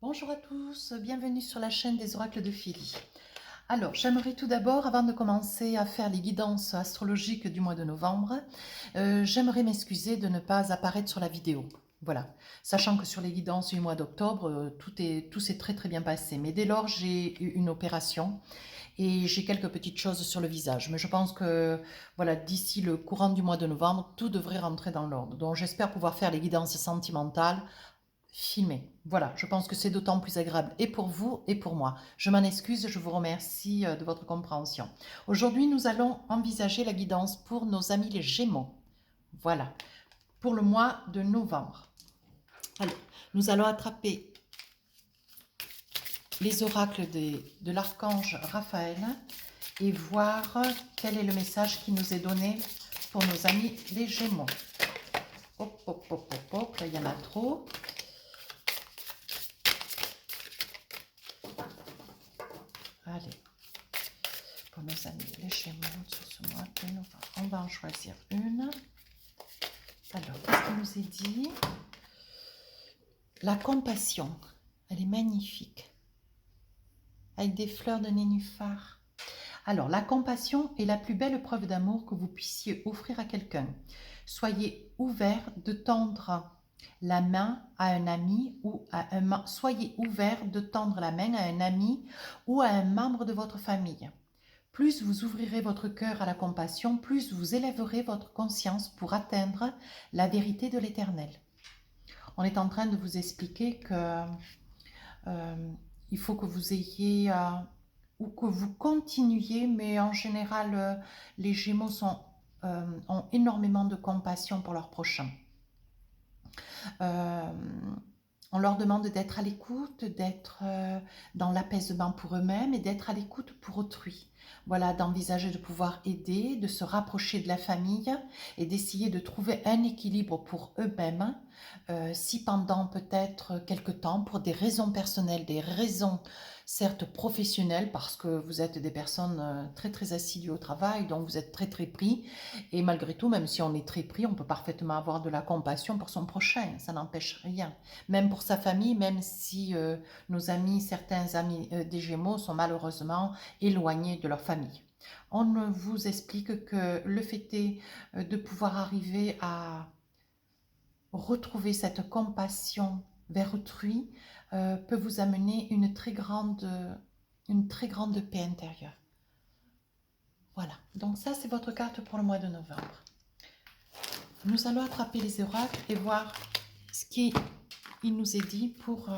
Bonjour à tous, bienvenue sur la chaîne des oracles de Philly. Alors, j'aimerais tout d'abord, avant de commencer à faire les guidances astrologiques du mois de novembre, j'aimerais m'excuser de ne pas apparaître sur la vidéo. Voilà, sachant que sur les guidances du mois d'octobre, tout s'est très bien passé. Mais dès lors, j'ai eu une opération et j'ai quelques petites choses sur le visage. Mais je pense que voilà, d'ici le courant du mois de novembre, tout devrait rentrer dans l'ordre. Donc j'espère pouvoir faire les guidances sentimentales filmer. Voilà, je pense que c'est d'autant plus agréable et pour vous et pour moi. Je m'en excuse, je vous remercie de votre compréhension. Aujourd'hui, nous allons envisager la guidance pour nos amis les Gémeaux. Voilà, pour le mois de novembre. Alors, nous allons attraper les oracles de l'archange Raphaël et voir quel est le message qui nous est donné pour nos amis les Gémeaux. Hop, hop, hop, hop, hop, là il y en a trop. Allez, pour nos amis les Gémeaux sur ce mois de novembre, on va en choisir une. Alors, qu'est-ce qu'il nous est dit? La compassion, elle est magnifique, avec des fleurs de nénuphar. Alors, la compassion est la plus belle preuve d'amour que vous puissiez offrir à quelqu'un. Soyez ouvert de tendre la main à un ami ou à un soyez ouvert de tendre la main à un ami ou à un membre de votre famille. Plus vous ouvrirez votre cœur à la compassion, plus vous élèverez votre conscience pour atteindre la vérité de l'Éternel. On est en train de vous expliquer que il faut que vous ayez ou que vous continuiez, mais en général, les Gémeaux ont énormément de compassion pour leurs prochains. On leur demande d'être à l'écoute, d'être dans l'apaisement pour eux-mêmes et d'être à l'écoute pour autrui. Voilà, d'envisager de pouvoir aider, de se rapprocher de la famille et d'essayer de trouver un équilibre pour eux-mêmes, si pendant peut-être quelque temps, pour des raisons personnelles, des raisons certes professionnelles, parce que vous êtes des personnes très assidues au travail, donc vous êtes très pris, et malgré tout, même si on est très pris, on peut parfaitement avoir de la compassion pour son prochain, ça n'empêche rien. Même pour sa famille, même si nos amis, certains amis des Gémeaux sont malheureusement éloignés de leur famille. On vous explique que le fait est de pouvoir arriver à retrouver cette compassion vers autrui peut vous amener une très grande paix intérieure. Voilà, donc ça c'est votre carte pour le mois de novembre. Nous allons attraper les oracles et voir ce qu'il nous est dit pour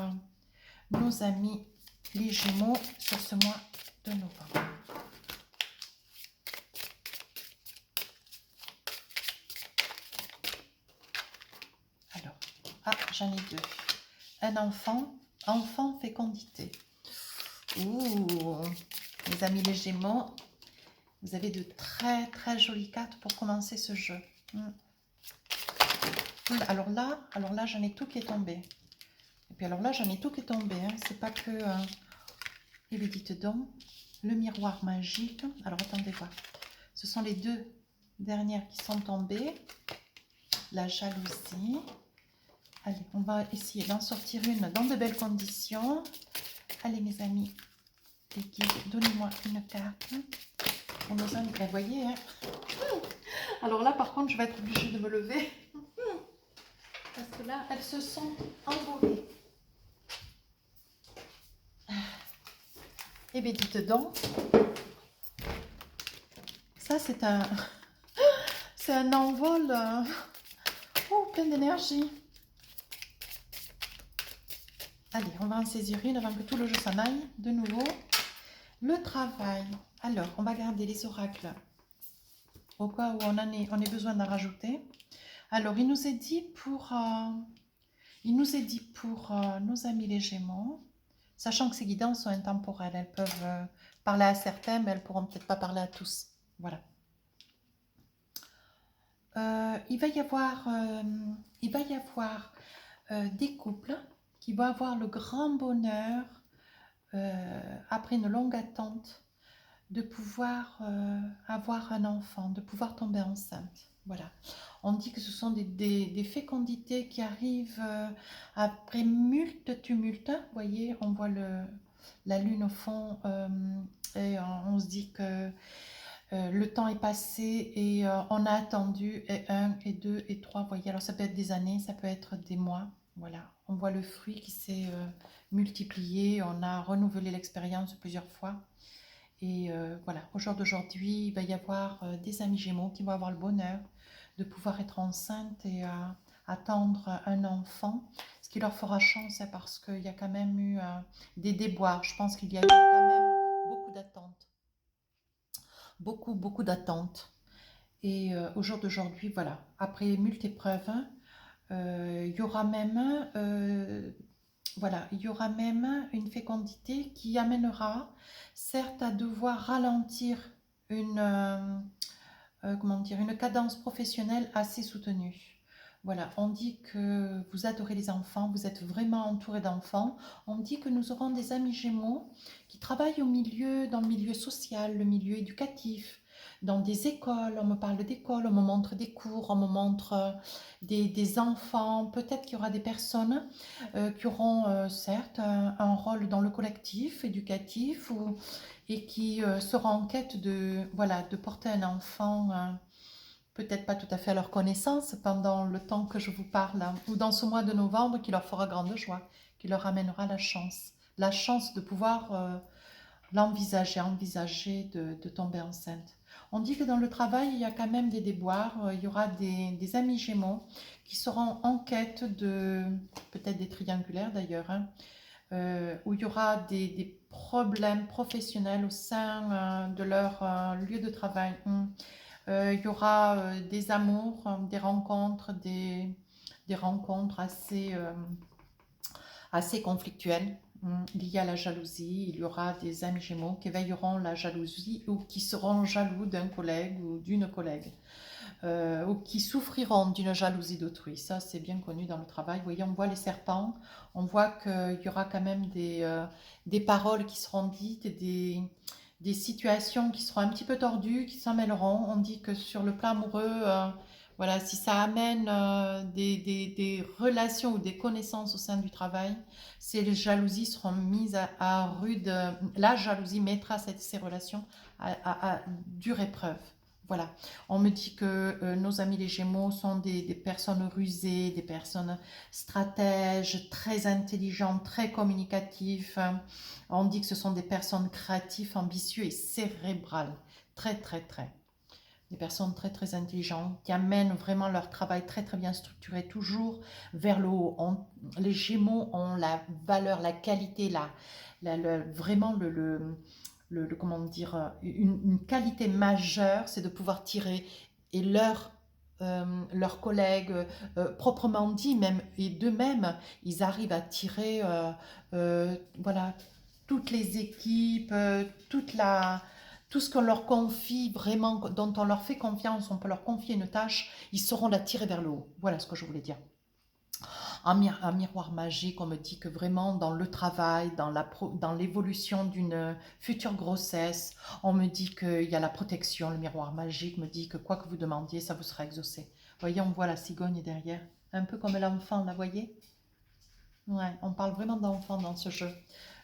nos amis les Gémeaux sur ce mois de novembre. Alors, j'en ai deux. Un enfant fécondité. Ouh, mes amis les Gémeaux, vous avez de très jolies cartes pour commencer ce jeu. Alors là, j'en ai tout qui est tombé. Et puis alors là, j'en ai tout qui est tombé. Hein. C'est pas que... Et bien dites donc, le miroir magique. Alors attendez voir. Ce sont les deux dernières qui sont tombées. La jalousie. Allez, on va essayer d'en sortir une dans de belles conditions. Allez mes amis, les guides, donnez-moi une carte. Pour nos amis, vous voyez, hein. Alors là, par contre, je vais être obligée de me lever. Parce que là, elles se sont envolées. Eh bien, dites donc, ça c'est un envol plein d'énergie. Allez, on va en saisir une avant que tout le jeu s'en aille. De nouveau, le travail. Alors, on va garder les oracles au cas où on ait besoin d'en rajouter. Alors, il nous est dit pour nos amis les Gémeaux, sachant que ces guidances sont intemporelles, elles peuvent parler à certains, mais elles ne pourront peut-être pas parler à tous. Voilà. Il va y avoir des couples qui vont avoir le grand bonheur, après une longue attente, de pouvoir avoir un enfant, de pouvoir tomber enceinte. Voilà. On dit que ce sont des fécondités qui arrivent après mult tumultes. Vous voyez, on voit la lune au fond et on se dit que le temps est passé et on a attendu et un et deux et trois. Vous voyez, alors ça peut être des années, ça peut être des mois. Voilà, on voit le fruit qui s'est multiplié. On a renouvelé l'expérience plusieurs fois. Et voilà, au jour d'aujourd'hui, il va y avoir des amis Gémeaux qui vont avoir le bonheur de pouvoir être enceinte et attendre un enfant, ce qui leur fera chance hein, parce qu'il y a quand même eu des déboires. Je pense qu'il y a eu quand même beaucoup d'attentes, beaucoup d'attentes. Et au jour d'aujourd'hui, voilà, après mult épreuves, il y aura même voilà, il y aura même une fécondité qui amènera, certes, à devoir ralentir une, comment dire, une cadence professionnelle assez soutenue. Voilà, on dit que vous adorez les enfants, vous êtes vraiment entouré d'enfants. On dit que nous aurons des amis Gémeaux qui travaillent dans le milieu social, le milieu éducatif, dans des écoles. On me parle d'écoles, on me montre des cours, on me montre des enfants. Peut-être qu'il y aura des personnes qui auront certes un rôle dans le collectif éducatif et qui seront en quête de, voilà, de porter un enfant peut-être pas tout à fait à leur connaissance pendant le temps que je vous parle, hein, ou dans ce mois de novembre qui leur fera grande joie, qui leur amènera la chance de pouvoir envisager de tomber enceinte. On dit que dans le travail, il y a quand même des déboires, il y aura des amis Gémeaux qui seront en quête de, peut-être des triangulaires d'ailleurs, hein, où il y aura des problèmes professionnels au sein de leur lieu de travail. Il y aura des amours, des rencontres assez conflictuelles liées à la jalousie. Il y aura des amis Gémeaux qui éveilleront la jalousie ou qui seront jaloux d'un collègue ou d'une collègue. Ou qui souffriront d'une jalousie d'autrui. Ça, c'est bien connu dans le travail. Vous voyez, on voit les serpents, on voit qu'il y aura quand même des paroles qui seront dites, des situations qui seront un petit peu tordues, qui s'en mêleront. On dit que sur le plan amoureux, voilà, si ça amène des relations ou des connaissances au sein du travail, ces jalousies seront mises à rude... La jalousie mettra ces relations à dure épreuve. Voilà, on me dit que nos amis les Gémeaux sont des personnes rusées, des personnes stratèges, très intelligentes, très communicatives. On dit que ce sont des personnes créatives, ambitieuses et cérébrales. Très, très, très. Des personnes très, très intelligentes qui amènent vraiment leur travail très, très bien structuré, toujours vers le haut. Les Gémeaux ont la valeur, la qualité, vraiment comment dire, une qualité majeure, c'est de pouvoir tirer et leurs collègues, proprement dit, même, et d'eux-mêmes, ils arrivent à tirer voilà, toutes les équipes, tout ce qu'on leur confie, vraiment, dont on leur fait confiance, on peut leur confier une tâche, ils sauront la tirer vers le haut. Voilà ce que je voulais dire. Un miroir magique, on me dit que vraiment dans le travail, dans l'évolution d'une future grossesse, on me dit qu'il y a la protection, le miroir magique me dit que quoi que vous demandiez, ça vous sera exaucé. Vous voyez, on voit la cigogne derrière, un peu comme l'enfant, la voyez? Ouais, on parle vraiment d'enfant dans ce jeu.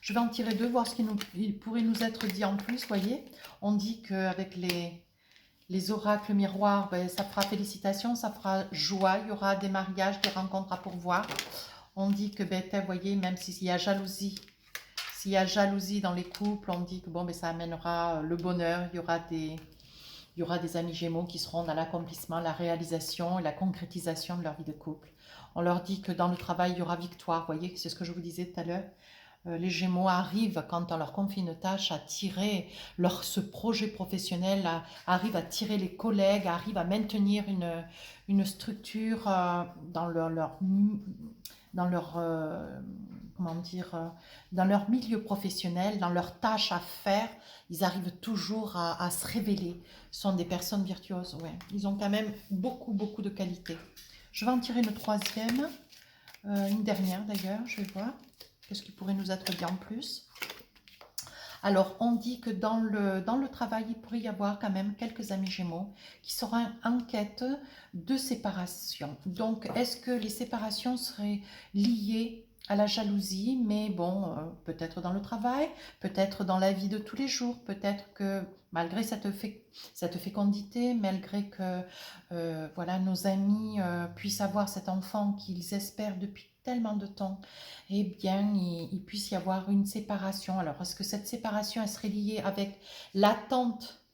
Je vais en tirer deux, voir ce il pourrait nous être dit en plus, voyez? On dit qu'avec les oracles miroirs, ben, ça fera félicitations, ça fera joie, il y aura des mariages, des rencontres à pourvoir. On dit que, ben, vous voyez, même s'il y a jalousie dans les couples, on dit que bon, ben, ça amènera le bonheur, il y aura des amis Gémeaux qui seront dans l'accomplissement, la réalisation et la concrétisation de leur vie de couple. On leur dit que dans le travail, il y aura victoire, vous voyez, c'est ce que je vous disais tout à l'heure. Les Gémeaux arrivent, quand on leur confie une tâche, à tirer ce projet professionnel, arrivent à tirer les collègues, arrivent à maintenir une structure dans leur comment dire, dans leur milieu professionnel, dans leurs tâches à faire. Ils arrivent toujours à se révéler. Ce sont des personnes virtuoses, ouais. Ils ont quand même beaucoup de qualités. Je vais en tirer une troisième, une dernière d'ailleurs, je vais voir. Qu'est-ce qui pourrait nous être dit en plus? Alors, on dit que dans le travail, il pourrait y avoir quand même quelques amis Gémeaux qui seraient en quête de séparation. Donc, est-ce que les séparations seraient liées à la jalousie? Mais bon, peut-être dans le travail, peut-être dans la vie de tous les jours, peut-être que malgré cette fécondité, malgré que voilà, nos amis puissent avoir cet enfant qu'ils espèrent depuis tellement de temps, eh bien, il puisse y avoir une séparation. Alors, est-ce que cette séparation, elle serait liée avec l'attente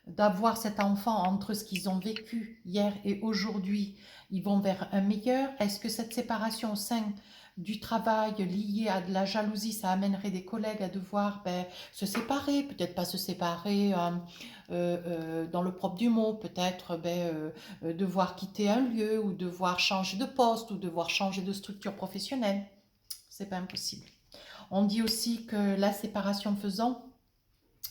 d'avoir cet enfant entre ce qu'ils ont vécu hier et aujourd'hui? Ils vont vers un meilleur. Est-ce que cette séparation au sein du travail liée à de la jalousie, ça amènerait des collègues à devoir se séparer, peut-être pas se séparer dans le propre du mot, peut-être devoir quitter un lieu ou devoir changer de poste ou devoir changer de structure professionnelle? C'est pas impossible. On dit aussi que la séparation faisant,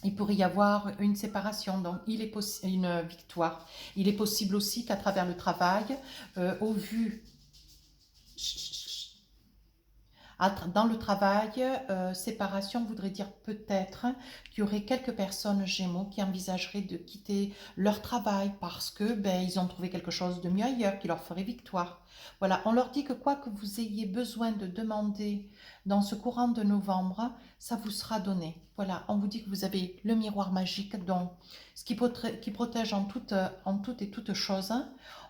il pourrait y avoir une séparation, donc il est une victoire. Il est possible aussi qu'à travers le travail, au vu dans le travail, séparation voudrait dire peut-être qu'il y aurait quelques personnes Gémeaux qui envisageraient de quitter leur travail parce que ils ont trouvé quelque chose de mieux ailleurs qui leur ferait victoire. Voilà, on leur dit que quoi que vous ayez besoin de demander dans ce courant de novembre, ça vous sera donné. Voilà, on vous dit que vous avez le miroir magique, donc ce qui protège en toute et toute chose.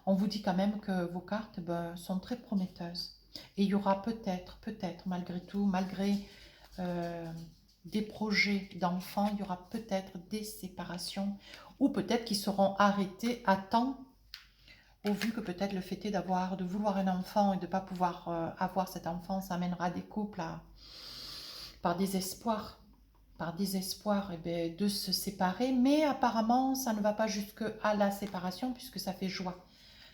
On vous dit quand même que vos cartes sont très prometteuses. Et il y aura peut-être, malgré tout, malgré des projets d'enfants, il y aura peut-être des séparations ou peut-être qu'ils seront arrêtés à temps au vu que peut-être le fait est de vouloir un enfant et de ne pas pouvoir avoir cet enfant, ça amènera des couples par désespoir, de se séparer. Mais apparemment, ça ne va pas jusqu'à la séparation puisque ça fait joie.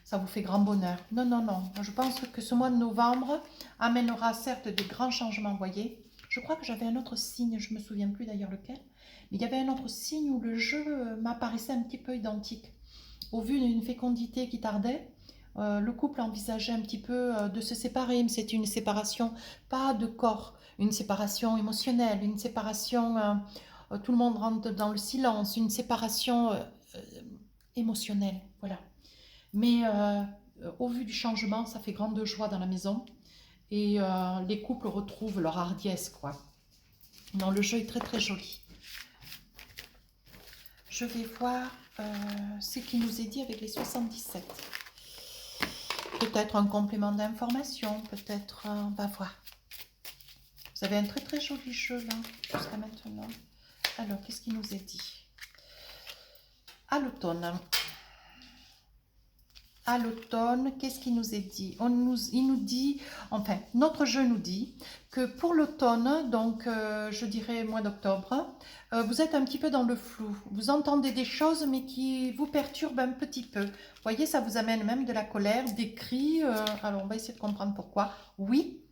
Ça vous fait grand bonheur. Non, non, non. Je pense que ce mois de novembre amènera certes des grands changements, vous voyez. Je crois que j'avais un autre signe, je ne me souviens plus d'ailleurs lequel, mais il y avait un autre signe où le jeu m'apparaissait un petit peu identique. Au vu d'une fécondité qui tardait, le couple envisageait un petit peu de se séparer, mais c'était une séparation pas de corps, une séparation émotionnelle, une séparation, tout le monde rentre dans le silence, une séparation émotionnelle, voilà. Mais au vu du changement, ça fait grande joie dans la maison et les couples retrouvent leur hardiesse, quoi. Non, le jeu est très très joli. Je vais voir ce qui nous est dit avec les 77. Peut-être un complément d'information, peut-être, on va voir. Vous avez un très très joli jeu là, jusqu'à maintenant. Alors, qu'est-ce qui nous est dit? À l'automne. À l'automne, qu'est-ce qui nous est dit? Il nous dit, enfin, notre jeu nous dit que pour l'automne, donc je dirais mois d'octobre, vous êtes un petit peu dans le flou. Vous entendez des choses mais qui vous perturbent un petit peu. Vous voyez, ça vous amène même de la colère, des cris. Alors, on va essayer de comprendre pourquoi. Oui,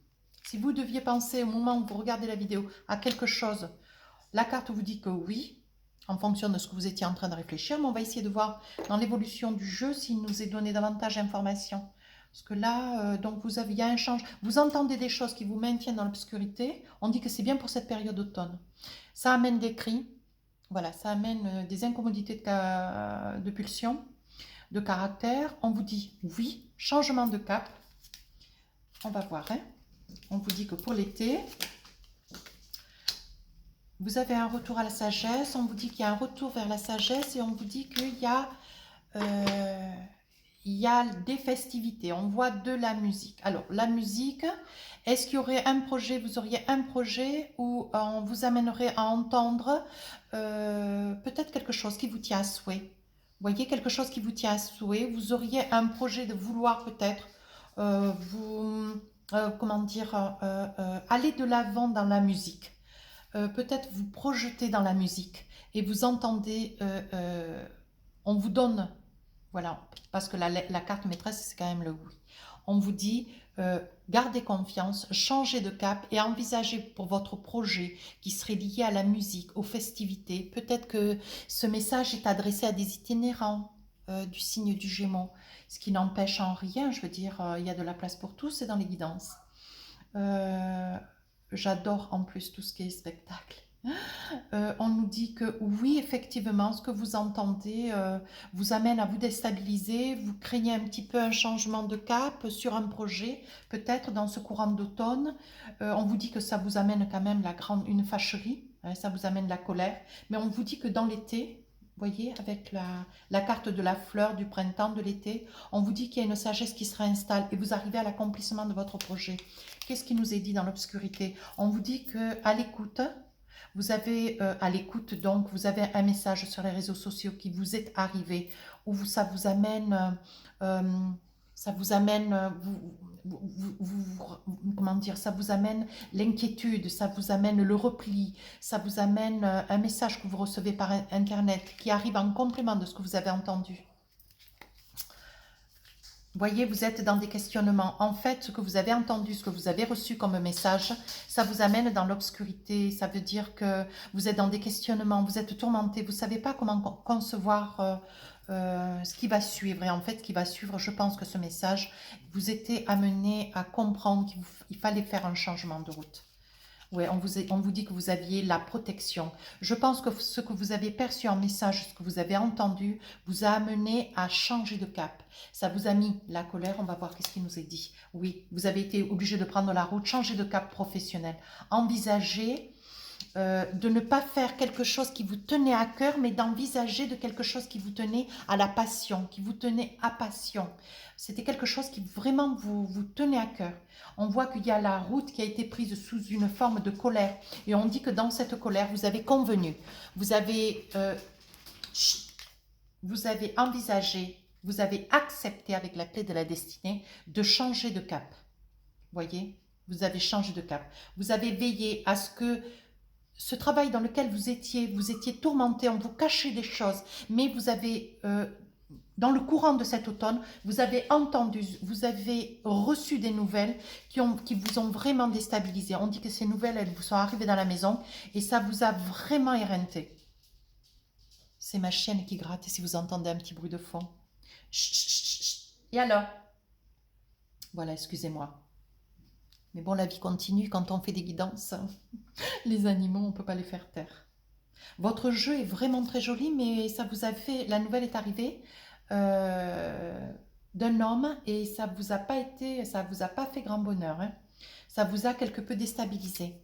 si vous deviez penser au moment où vous regardez la vidéo à quelque chose, la carte vous dit que oui, en fonction de ce que vous étiez en train de réfléchir, mais on va essayer de voir dans l'évolution du jeu s'il nous est donné davantage d'informations. Parce que là, donc il y a un changement. Vous entendez des choses qui vous maintiennent dans l'obscurité. On dit que c'est bien pour cette période d'automne. Ça amène des cris. Voilà, ça amène des incommodités de pulsion, de caractère. On vous dit oui, changement de cap. On va voir. Hein. On vous dit que pour l'été, vous avez un retour à la sagesse, on vous dit qu'il y a un retour vers la sagesse et on vous dit qu'il y a des festivités, on voit de la musique. Alors, la musique, est-ce qu'il y aurait un projet, vous auriez un projet où on vous amènerait à entendre peut-être quelque chose qui vous tient à souhait. Vous voyez, quelque chose qui vous tient à souhait, vous auriez un projet de vouloir peut-être aller de l'avant dans la musique. Peut-être vous projeter dans la musique et vous entendez, on vous donne, voilà, parce que la carte maîtresse, c'est quand même le oui. On vous dit, gardez confiance, changez de cap et envisagez pour votre projet qui serait lié à la musique, aux festivités. Peut-être que ce message est adressé à des itinérants du signe du Gémeaux, ce qui n'empêche en rien, je veux dire, il y a de la place pour tous, c'est dans les guidances. J'adore en plus tout ce qui est spectacle. On nous dit que oui, effectivement, ce que vous entendez vous amène à vous déstabiliser. Vous craignez un petit peu un changement de cap sur un projet, peut-être dans ce courant d'automne. On vous dit que ça vous amène quand même une fâcherie, hein, ça vous amène la colère. Mais on vous dit que dans l'été, vous voyez, avec la carte de la fleur du printemps, de l'été, on vous dit qu'il y a une sagesse qui se réinstalle et vous arrivez à l'accomplissement de votre projet. Qu'est-ce qui nous est dit dans l'obscurité? On vous dit qu'à l'écoute, vous avez à l'écoute, donc vous avez un message sur les réseaux sociaux qui vous est arrivé, où ça vous amène, ça vous amène, comment dire, ça vous amène l'inquiétude, ça vous amène le repli, ça vous amène un message que vous recevez par Internet qui arrive en complément de ce que vous avez entendu. Voyez, vous êtes dans des questionnements. En fait, ce que vous avez entendu, ce que vous avez reçu comme message, ça vous amène dans l'obscurité. Ça veut dire que vous êtes dans des questionnements, vous êtes tourmenté, vous ne savez pas comment concevoir ce qui va suivre. Et en fait, ce qui va suivre, je pense que ce message vous était amené à comprendre qu'il fallait faire un changement de route. Oui, on vous dit que vous aviez la protection. Je pense que ce que vous avez perçu en message, ce que vous avez entendu, vous a amené à changer de cap. Ça vous a mis la colère, on va voir qu'est-ce qui nous est dit. Oui, vous avez été obligé de prendre la route, changer de cap professionnel. Envisager de ne pas faire quelque chose qui vous tenait à cœur, mais d'envisager de quelque chose qui vous tenait à la passion, qui vous tenait à passion. C'était quelque chose qui vraiment vous tenait à cœur. On voit qu'il y a la route qui a été prise sous une forme de colère. Et on dit que dans cette colère, vous avez convenu, vous avez envisagé, vous avez accepté avec la clé de la destinée de changer de cap. Voyez, vous avez changé de cap. Vous avez veillé à ce que ce travail dans lequel vous étiez tourmenté, on vous cachait des choses, mais vous avez, dans le courant de cet automne, vous avez entendu, vous avez reçu des nouvelles qui vous ont vraiment déstabilisé. On dit que ces nouvelles, elles vous sont arrivées dans la maison et ça vous a vraiment éreinté. C'est ma chienne qui gratte, et si vous entendez un petit bruit de fond. Chut, chut, chut, chut. Et alors? Voilà, excusez-moi. Mais bon, la vie continue quand on fait des guidances. Les animaux, on ne peut pas les faire taire. Votre jeu est vraiment très joli, mais ça vous a fait... La nouvelle est arrivée d'un homme et ça vous a pas fait grand bonheur. Hein. Ça vous a quelque peu déstabilisé.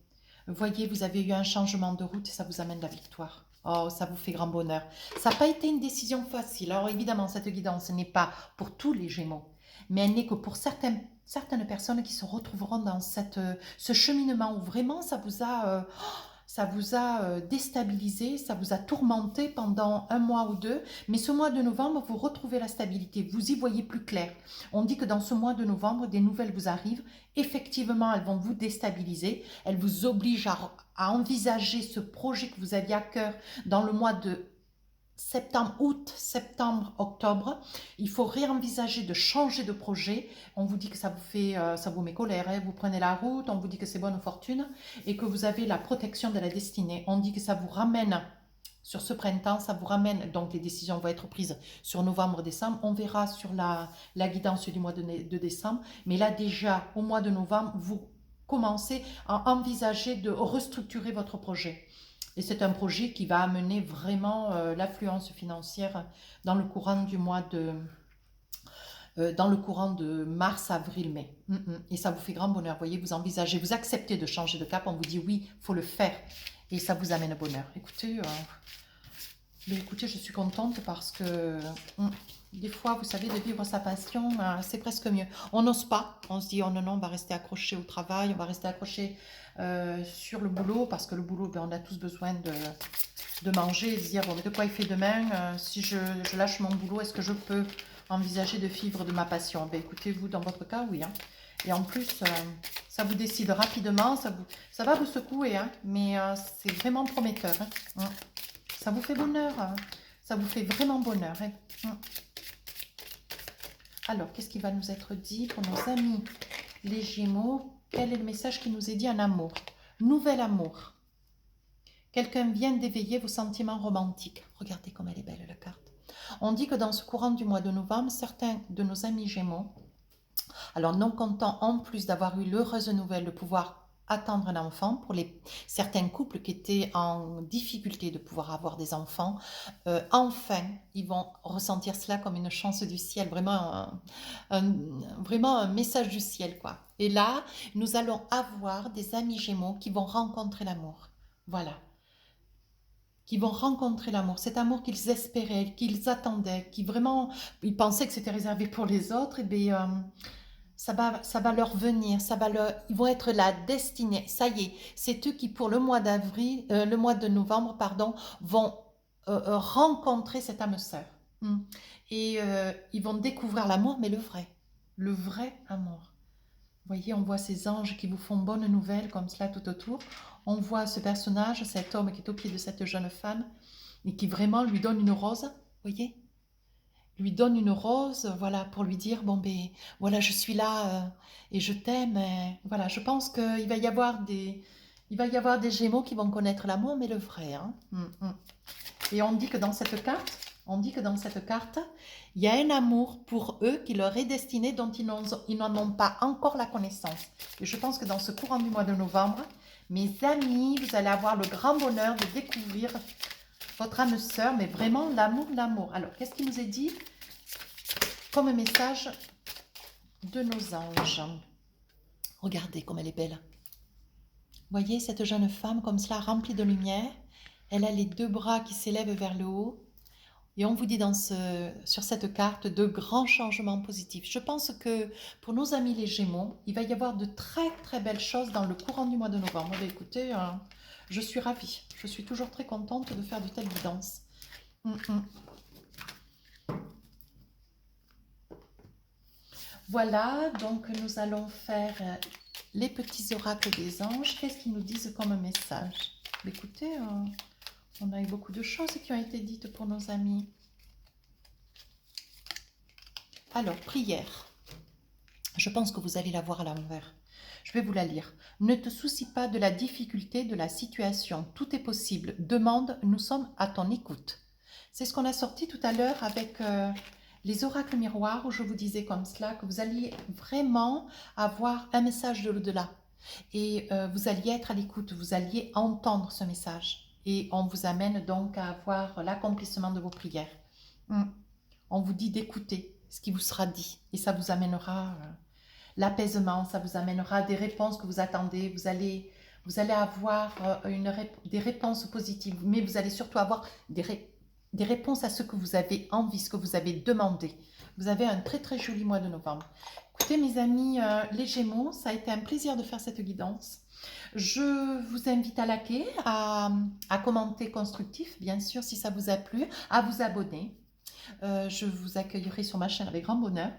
Vous voyez, vous avez eu un changement de route et ça vous amène la victoire. Oh, ça vous fait grand bonheur. Ça n'a pas été une décision facile. Alors évidemment, cette guidance n'est pas pour tous les Gémeaux, mais elle n'est que pour certaines personnes qui se retrouveront dans ce cheminement où vraiment ça vous a déstabilisé, ça vous a tourmenté pendant un mois ou deux, mais ce mois de novembre, vous retrouvez la stabilité, vous y voyez plus clair. On dit que dans ce mois de novembre, des nouvelles vous arrivent, effectivement, elles vont vous déstabiliser, elles vous obligent à envisager ce projet que vous aviez à cœur dans le mois de septembre, août, septembre, octobre. Il faut réenvisager de changer de projet. On vous dit que ça vous met colère, hein. Vous prenez la route, on vous dit que c'est bonne fortune et que vous avez la protection de la destinée. On dit que ça vous ramène sur ce printemps, ça vous ramène, donc les décisions vont être prises sur novembre, décembre. On verra sur la guidance du mois de décembre. Mais là déjà, au mois de novembre, vous commencez à envisager de restructurer votre projet. Et c'est un projet qui va amener vraiment l'affluence financière dans le courant du mois dans le courant de mars, avril, mai. Et ça vous fait grand bonheur. Vous voyez, vous envisagez, vous acceptez de changer de cap. On vous dit oui, il faut le faire. Et ça vous amène bonheur. Écoutez, je suis contente parce que des fois, vous savez, de vivre sa passion, c'est presque mieux. On n'ose pas. On se dit, oh non, non, on va rester accroché au travail, on va rester accroché sur le boulot, parce que le boulot, on a tous besoin de manger et de dire, bon, mais de quoi il fait demain? Si je lâche mon boulot, est-ce que je peux envisager de vivre de ma passion? Ben, écoutez, vous, dans votre cas, oui. Hein. Et en plus, ça vous décide rapidement, ça va vous secouer, hein, mais c'est vraiment prometteur. Hein. Ça vous fait bonheur, hein. Ça vous fait vraiment bonheur. Hein. Alors, qu'est-ce qui va nous être dit pour nos amis les Gémeaux? Quel est le message qui nous est dit en amour? Nouvel amour. Quelqu'un vient d'éveiller vos sentiments romantiques. Regardez comme elle est belle, la carte. On dit que dans ce courant du mois de novembre, certains de nos amis Gémeaux, alors non contents en plus d'avoir eu l'heureuse nouvelle de pouvoir attendre un enfant, pour certains couples qui étaient en difficulté de pouvoir avoir des enfants, enfin, ils vont ressentir cela comme une chance du ciel, vraiment un message du ciel, quoi. Et là, nous allons avoir des amis Gémeaux qui vont rencontrer l'amour. Voilà, qui vont rencontrer l'amour, cet amour qu'ils espéraient, qu'ils attendaient, qui vraiment, ils pensaient que c'était réservé pour les autres, et bien, ça va leur venir, ils vont être la destinée. Ça y est, c'est eux qui, pour le mois d'avril, le mois de novembre, pardon, vont rencontrer cette âme sœur. Mm. Et ils vont découvrir l'amour, mais le vrai amour. Vous voyez, on voit ces anges qui vous font bonne nouvelle comme cela tout autour. On voit ce personnage, cet homme qui est au pied de cette jeune femme et qui vraiment lui donne une rose. Vous voyez, lui donne une rose, voilà, pour lui dire, bon ben, voilà, je suis là et je t'aime. Voilà, je pense qu'il va y avoir des Gémeaux qui vont connaître l'amour, mais le vrai. Hein. Et on dit que dans cette carte, il y a un amour pour eux qui leur est destiné, dont ils n'en ont pas encore la connaissance. Et je pense que dans ce courant du mois de novembre, mes amis, vous allez avoir le grand bonheur de découvrir votre âme sœur, mais vraiment l'amour, l'amour. Alors, qu'est-ce qui nous est dit comme message de nos anges? Regardez comme elle est belle. Voyez cette jeune femme comme cela, remplie de lumière. Elle a les deux bras qui s'élèvent vers le haut. Et on vous dit sur cette carte de grands changements positifs. Je pense que pour nos amis les Gémeaux, il va y avoir de très très belles choses dans le courant du mois de novembre. Mais écoutez, je suis ravie. Je suis toujours très contente de faire de telles guidances. Voilà, donc nous allons faire les petits oracles des anges. Qu'est-ce qu'ils nous disent comme message? Écoutez, on a eu beaucoup de choses qui ont été dites pour nos amis. Alors, prière. Je pense que vous allez la voir à l'envers. Je vais vous la lire. Ne te soucie pas de la difficulté de la situation. Tout est possible. Demande, nous sommes à ton écoute. C'est ce qu'on a sorti tout à l'heure avec les oracles miroirs, où je vous disais comme cela que vous alliez vraiment avoir un message de l'au-delà. Et vous alliez être à l'écoute, vous alliez entendre ce message. Et on vous amène donc à avoir l'accomplissement de vos prières. On vous dit d'écouter ce qui vous sera dit. Et ça vous amènera l'apaisement, ça vous amènera des réponses que vous attendez. Vous allez avoir des réponses positives, mais vous allez surtout avoir des réponses à ce que vous avez envie, ce que vous avez demandé. Vous avez un très très joli mois de novembre. Écoutez mes amis, les Gémeaux, ça a été un plaisir de faire cette guidance. Je vous invite à liker, à commenter constructif, bien sûr, si ça vous a plu, à vous abonner. Je vous accueillerai sur ma chaîne avec grand bonheur.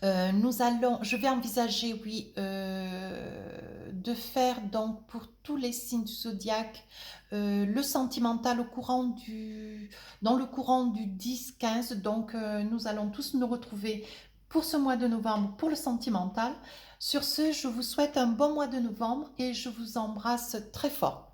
Je vais envisager, oui, de faire donc pour tous les signes du zodiaque le sentimental dans le courant du 10-15. Donc, nous allons tous nous retrouver pour ce mois de novembre pour le sentimental. Sur ce, je vous souhaite un bon mois de novembre et je vous embrasse très fort.